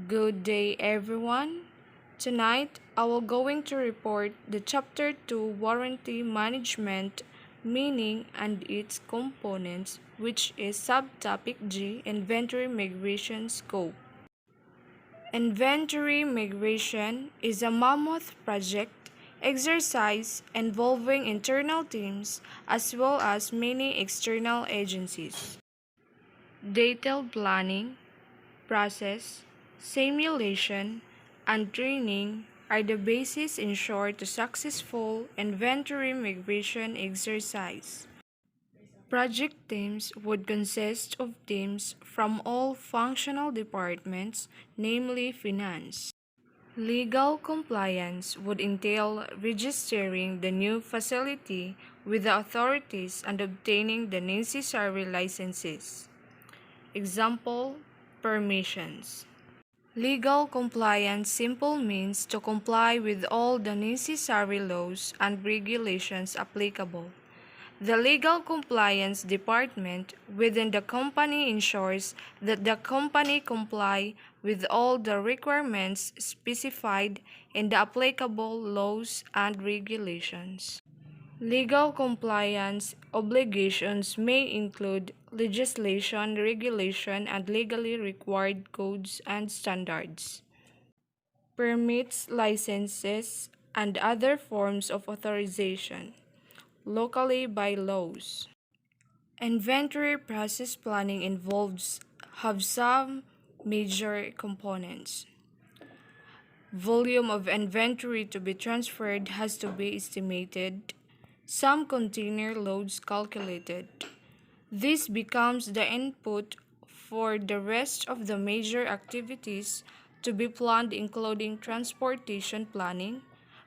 Good day, everyone. Tonight, I will going to report the Chapter 2 Warranty Management meaning and its components, which is Subtopic G Inventory Migration Scope. Inventory migration is a mammoth project exercise involving internal teams as well as many external agencies. Detailed planning, process, simulation, and training are the basis ensure to successful inventory migration exercise. Project teams would consist of teams from all functional departments, namely finance. Legal compliance would entail registering the new facility with the authorities and obtaining the necessary licenses. Example, permissions. Legal compliance simple means to comply with all the necessary laws and regulations applicable. The legal compliance department within the company ensures that the company comply with all the requirements specified in the applicable laws and regulations. Legal compliance obligations may include legislation, regulation, and legally required codes and standards. Permits, licenses, and other forms of authorization, locally by laws. Inventory process planning involves have some major components. Volume of inventory to be transferred has to be estimated. Some container loads calculated. This becomes the input for the rest of the major activities to be planned, including transportation planning,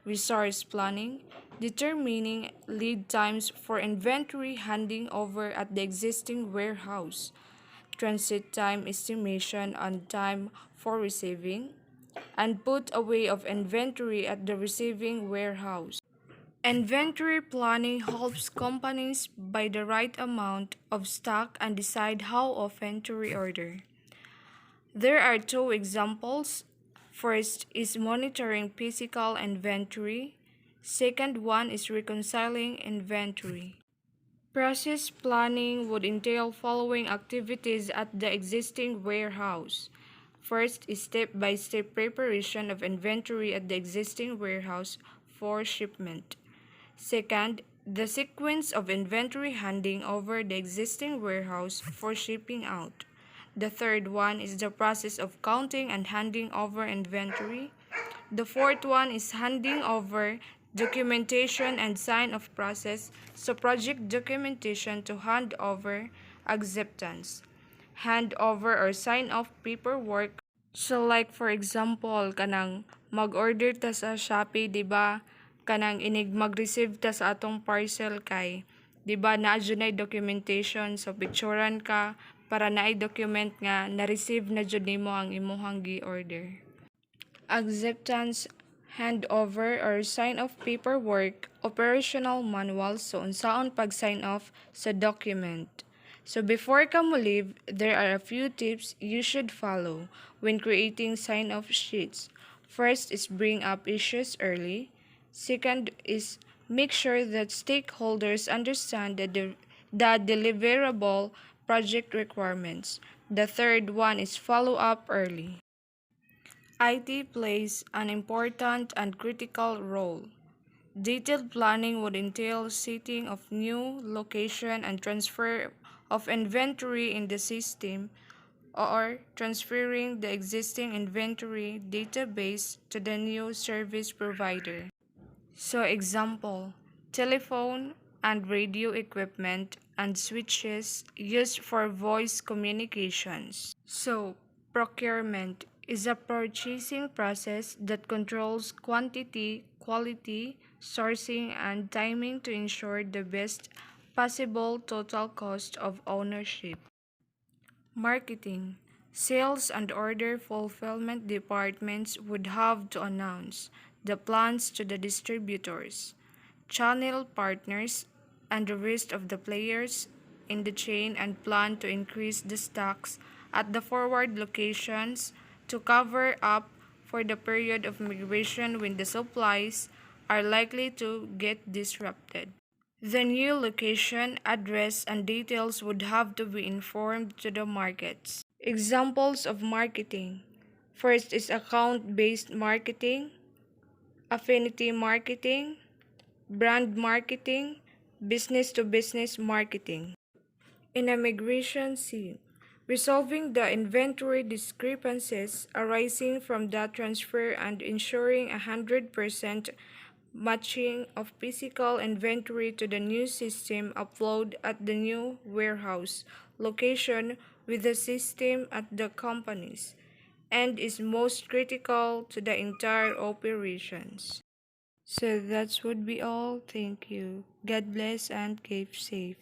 resource planning, determining lead times for inventory handing over at the existing warehouse, transit time estimation and time for receiving, and put away of inventory at the receiving warehouse. Inventory planning helps companies buy the right amount of stock and decide how often to reorder. There are two examples. First is monitoring physical inventory. Second one is reconciling inventory. Process planning would entail following activities at the existing warehouse. First is step-by-step preparation of inventory at the existing warehouse for shipment. Second, the sequence of inventory handing over the existing warehouse for shipping out. The third one is the process of counting and handing over inventory. The fourth one is handing over documentation and sign-off process, so project documentation to hand over acceptance. Hand over or sign-off paperwork. So like for example, kanang mag-order ta sa Shopee, di ba? Kanang inig mag-receive ta sa atong parcel kay, di ba naadyo documentation, so picturean ka para naay document nga na-receive na jud nimo ang imuhang gi-order. Acceptance, handover or sign-off paperwork, operational manual, so unsaon pag-sign off sa document. So before ka mo leave, there are a few tips you should follow when creating sign-off sheets. First is bring up issues early. Second is make sure that stakeholders understand the deliverable project requirements. The third one is follow up early. IT plays an important and critical role. Detailed planning would entail setting of new location and transfer of inventory in the system or transferring the existing inventory database to the new service provider. So example, telephone and radio equipment and switches used for voice communications. So procurement is a purchasing process that controls quantity, quality, sourcing, and timing to ensure the best possible total cost of ownership. Marketing. Sales and order fulfillment departments would have to announce the plans to the distributors, channel partners, and the rest of the players in the chain and plan to increase the stocks at the forward locations to cover up for the period of migration when the supplies are likely to get disrupted. The new location, address, and details would have to be informed to the markets. Examples of marketing. First is account-based marketing, affinity marketing, brand marketing, business-to-business marketing. In a migration scene, resolving the inventory discrepancies arising from that transfer and ensuring 100% matching of physical inventory to the new system upload at the new warehouse location with the system at the companies and is most critical to the entire operations. So that would be all. Thank you. God bless and keep safe.